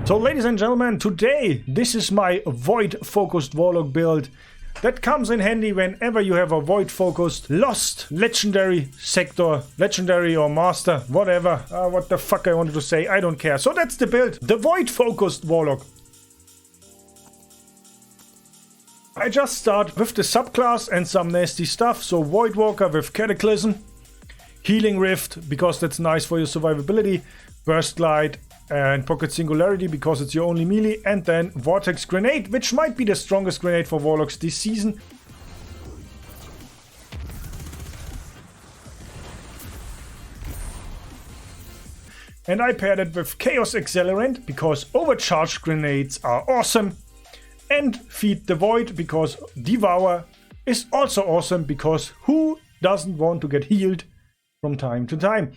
So ladies and gentlemen, today this is my Void focused Warlock build that comes in handy whenever you have a Void focused Lost Legendary Sector, Legendary or Master, whatever, what the fuck I wanted to say, I don't care. So that's the build, the Void focused Warlock. I just start with the subclass and some nasty stuff, so Voidwalker with Cataclysm, Healing Rift because that's nice for your survivability, Burst Glide and Pocket Singularity because it's your only melee, and then Vortex Grenade, which might be the strongest grenade for Warlocks this season. And I paired it with Chaos Accelerant because overcharged grenades are awesome, and Feed the Void because Devour is also awesome because who doesn't want to get healed from time to time?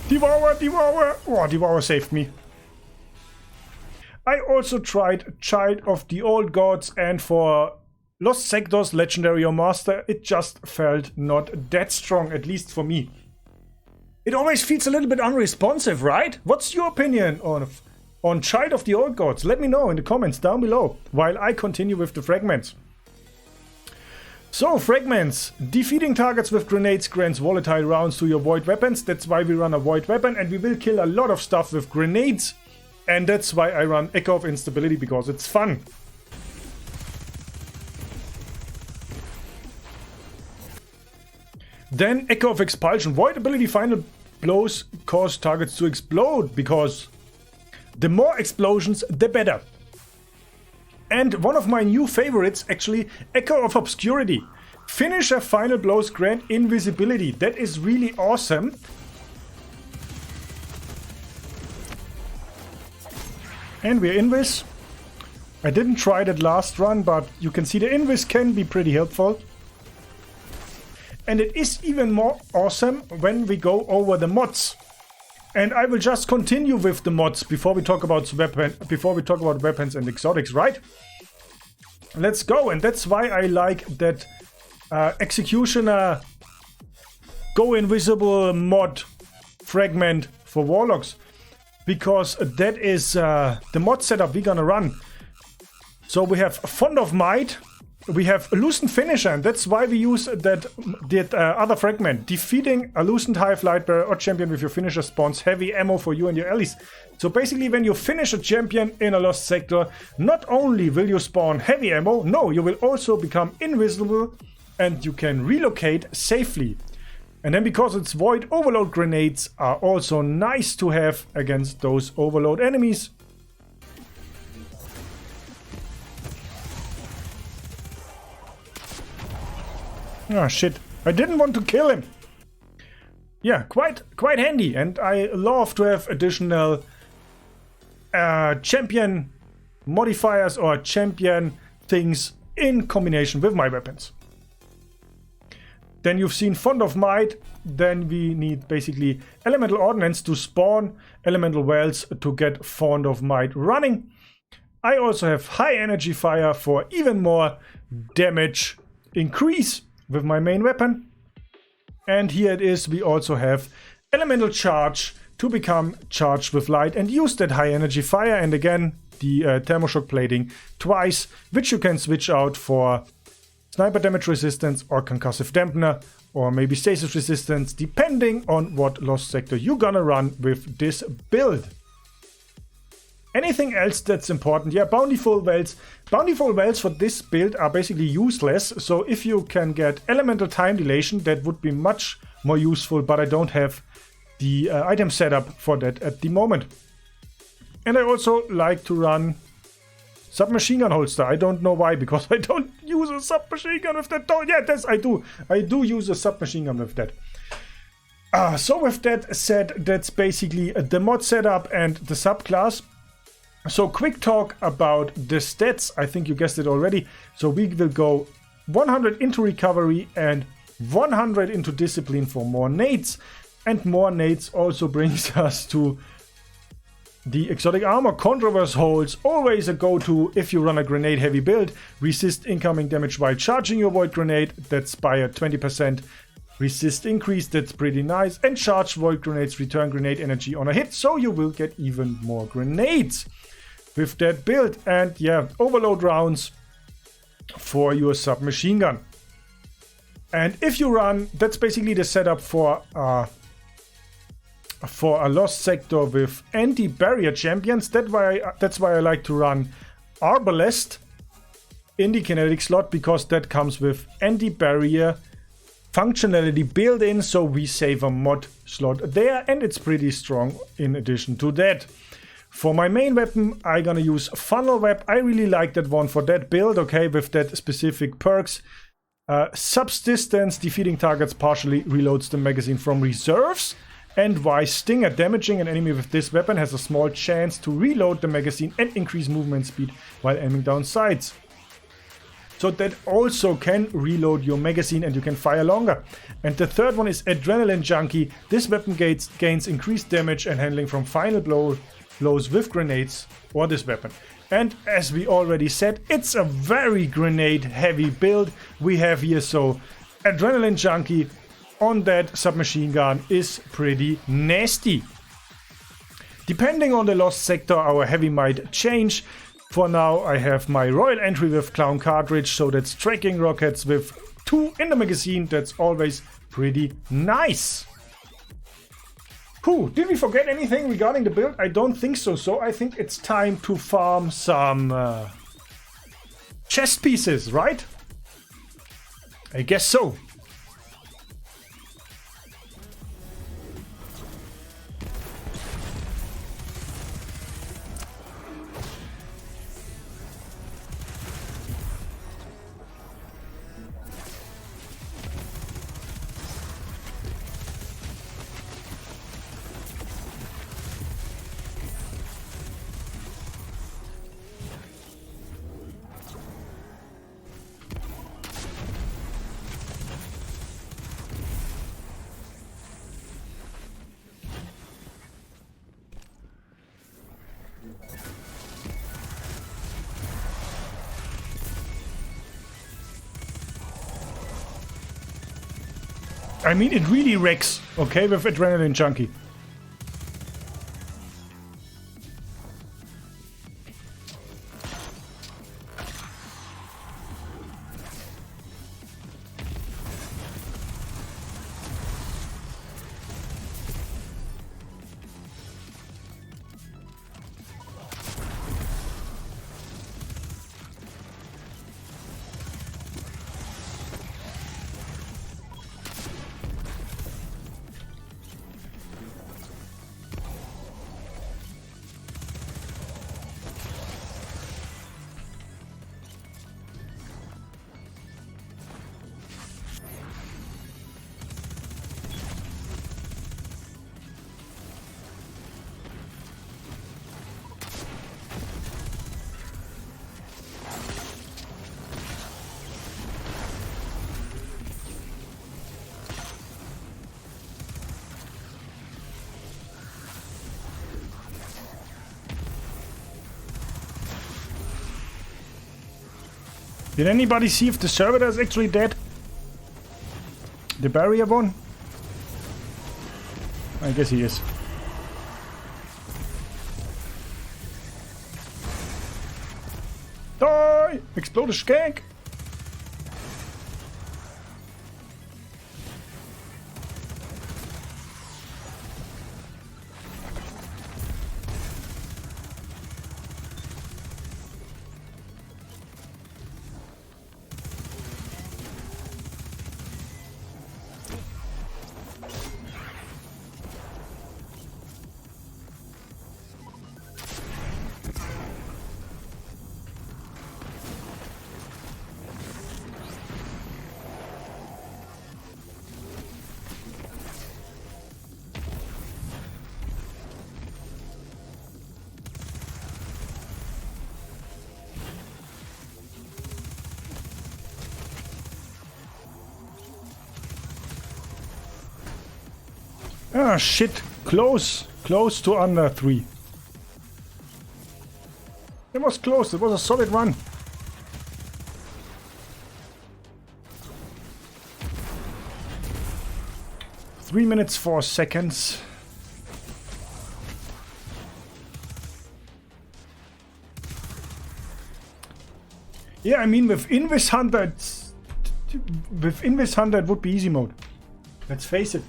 Devour, Devour! Oh, Devour saved me. I also tried Child of the Old Gods, and for Lost Sectors, Legendary or Master, it just felt not that strong, at least for me. It always feels a little bit unresponsive, right? What's your opinion on Child of the Old Gods? Let me know in the comments down below, while I continue with the Fragments. So, Fragments. Defeating targets with grenades grants volatile rounds to your Void weapons. That's why we run a Void weapon, and we will kill a lot of stuff with grenades. And that's why I run Echo of Instability, because it's fun. Then Echo of Expulsion. Void ability final blows cause targets to explode, because the more explosions, the better. And one of my new favorites, actually, Echo of Obscurity. Finisher final blows grant invisibility. That is really awesome. And we're invis. I didn't try that last run, but you can see the invis can be pretty helpful. And it is even more awesome when we go over the mods. And I will just continue with the mods before we talk about weapons and exotics, right? Let's go, and that's why I like that Executioner Go Invisible mod fragment for Warlocks, because that is the mod setup we're gonna run. So we have Fond of Might. We have a Loosened Finisher, and that's why we use that other fragment. Defeating a Loosened Hive, Lightbearer or Champion with your finisher spawns heavy ammo for you and your allies. So basically when you finish a champion in a Lost Sector, not only will you spawn heavy ammo, no, you will also become invisible and you can relocate safely. And then because it's Void, Overload grenades are also nice to have against those Overload enemies. Oh shit, I didn't want to kill him. Yeah, quite handy, and I love to have additional champion modifiers or champion things in combination with my weapons. Then you've seen Fond of Might. Then we need basically Elemental Ordnance to spawn Elemental Wells to get Fond of Might running. I also have High Energy Fire for even more damage increase with my main weapon. And here it is, we also have Elemental Charge to become charged with light and use that High Energy Fire, and again the Thermoshock Plating twice, which you can switch out for Sniper Damage Resistance or Concussive Dampener, or maybe Stasis Resistance, depending on what Lost Sector you're gonna run with this build. Anything else that's important? Yeah, Bountiful Wells. Bountiful Wells for this build are basically useless, so if you can get Elemental Time Dilation, that would be much more useful, but I don't have the item setup for that at the moment. And I also like to run Submachine Gun Holster. I don't know why, because I don't use a submachine gun with that. Oh, yeah, I do. I do use a submachine gun with that. So with that said, that's basically the mod setup and the subclass. So quick talk about the stats. I think you guessed it already. So we will go 100 into recovery and 100 into discipline for more nades. And more nades also brings us to the exotic armor. Contraverse holds, always a go-to if you run a grenade heavy build. Resist incoming damage while charging your void grenade. That's by a 20% Resist increase, that's pretty nice. And charged void grenades return grenade energy on a hit, so you will get even more grenades with that build. And yeah, overload rounds for your submachine gun. And if you run, that's basically the setup for a lost sector with anti-barrier champions. That's why I like to run Arbalest in the kinetic slot, because that comes with anti-barrier functionality built in, so we save a mod slot there, and it's pretty strong in addition to that. For my main weapon, I'm gonna use Funnelweb. I really like that one for that build, okay, with that specific perks. Subsistence, defeating targets partially reloads the magazine from reserves. And Y Stinger, damaging an enemy with this weapon has a small chance to reload the magazine and increase movement speed while aiming down sights. So that also can reload your magazine and you can fire longer. And the third one is Adrenaline Junkie. This weapon gains increased damage and handling from final blows with grenades or this weapon. And as we already said, it's a very grenade heavy build we have here. So Adrenaline Junkie on that submachine gun is pretty nasty. Depending on the lost sector, our heavy might change. For now, I have my Royal Entry with Clown cartridge, so that's tracking rockets with 2 in the magazine. That's always pretty nice. Whew, did we forget anything regarding the build? I don't think so. So I think it's time to farm some chest pieces, right? I guess so. I mean, it really wrecks, okay, with Adrenaline Junkie. Did anybody see if the servitor is actually dead? The barrier one? I guess he is. Die! Explode a skank! Ah, shit. Close. Close to under 3. It was close. It was a solid run. 3 minutes 4 seconds. Yeah, I mean, with Invis Hunter, it would be easy mode. Let's face it.